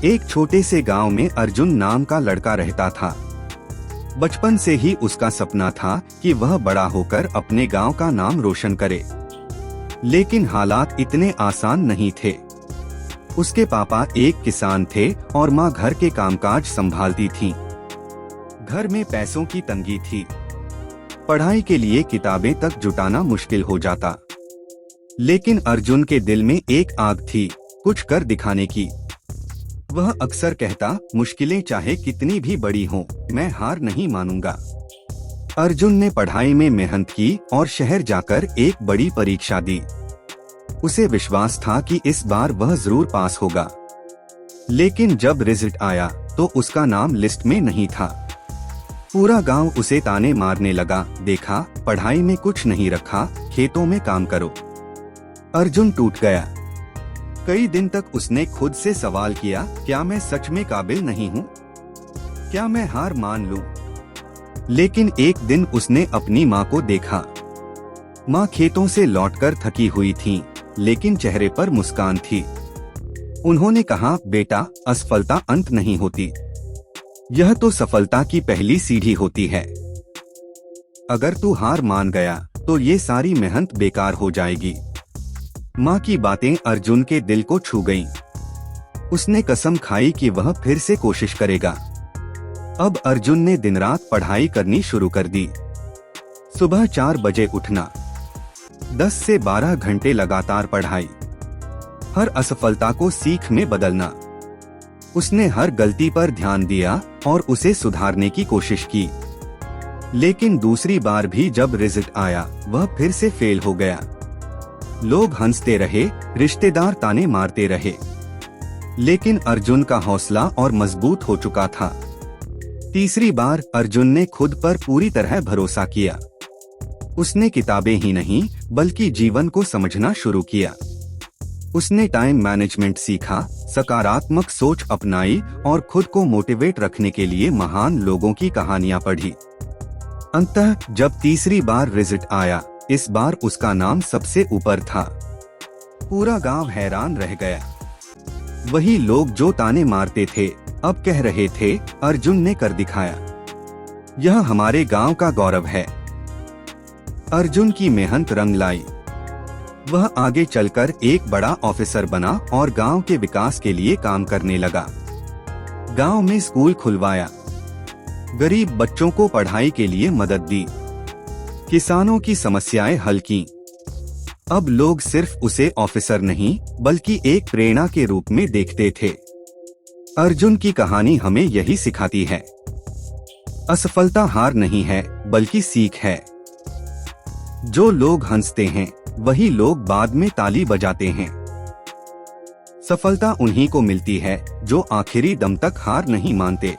एक छोटे से गांव में अर्जुन नाम का लड़का रहता था। बचपन से ही उसका सपना था कि वह बड़ा होकर अपने गांव का नाम रोशन करे, लेकिन हालात इतने आसान नहीं थे। उसके पापा एक किसान थे और माँ घर के कामकाज संभालती थी। घर में पैसों की तंगी थी, पढ़ाई के लिए किताबें तक जुटाना मुश्किल हो जाता। लेकिन अर्जुन के दिल में एक आग थी, कुछ कर दिखाने की। वह अक्सर कहता, मुश्किलें चाहे कितनी भी बड़ी हों, मैं हार नहीं मानूंगा। अर्जुन ने पढ़ाई में मेहनत की और शहर जाकर एक बड़ी परीक्षा दी। उसे विश्वास था कि इस बार वह जरूर पास होगा। लेकिन जब रिजल्ट आया तो उसका नाम लिस्ट में नहीं था। पूरा गांव उसे ताने मारने लगा, देखा पढ़ाई में कुछ नहीं रखा, खेतों में काम करो। अर्जुन टूट गया। कई दिन तक उसने खुद से सवाल किया, क्या मैं सच में काबिल नहीं हूँ? क्या मैं हार मान लूं? लेकिन एक दिन उसने अपनी माँ को देखा। माँ खेतों से लौटकर थकी हुई थी, लेकिन चेहरे पर मुस्कान थी। उन्होंने कहा, बेटा, असफलता अंत नहीं होती, यह तो सफलता की पहली सीढ़ी होती है। अगर तू हार मान गया तो ये सारी मेहनत बेकार हो जाएगी। माँ की बातें अर्जुन के दिल को छू गईं। उसने कसम खाई कि वह फिर से कोशिश करेगा। अब अर्जुन ने दिन रात पढ़ाई करनी शुरू कर दी। सुबह 4 बजे उठना, 10 से 12 घंटे लगातार पढ़ाई, हर असफलता को सीख में बदलना। उसने हर गलती पर ध्यान दिया और उसे सुधारने की कोशिश की। लेकिन दूसरी बार भी जब रिजल्ट आया, वह फिर से फेल हो गया। लोग हंसते रहे, रिश्तेदार ताने मारते रहे, लेकिन अर्जुन का हौसला और मजबूत हो चुका था। तीसरी बार अर्जुन ने खुद पर पूरी तरह भरोसा किया। उसने किताबें ही नहीं बल्कि जीवन को समझना शुरू किया। उसने टाइम मैनेजमेंट सीखा, सकारात्मक सोच अपनाई और खुद को मोटिवेट रखने के लिए महान लोगों की कहानियां पढ़ी। अंततः जब तीसरी बार रिजल्ट आया, इस बार उसका नाम सबसे ऊपर था। पूरा गांव हैरान रह गया। वही लोग जो ताने मारते थे अब कह रहे थे, अर्जुन ने कर दिखाया, यह हमारे गांव का गौरव है। अर्जुन की मेहनत रंग लाई। वह आगे चलकर एक बड़ा ऑफिसर बना और गांव के विकास के लिए काम करने लगा। गांव में स्कूल खुलवाया, गरीब बच्चों को पढ़ाई के लिए मदद दी, किसानों की समस्याएं हल की। अब लोग सिर्फ उसे ऑफिसर नहीं बल्कि एक प्रेरणा के रूप में देखते थे। अर्जुन की कहानी हमें यही सिखाती है, असफलता हार नहीं है बल्कि सीख है। जो लोग हंसते हैं वही लोग बाद में ताली बजाते हैं। सफलता उन्हीं को मिलती है जो आखिरी दम तक हार नहीं मानते।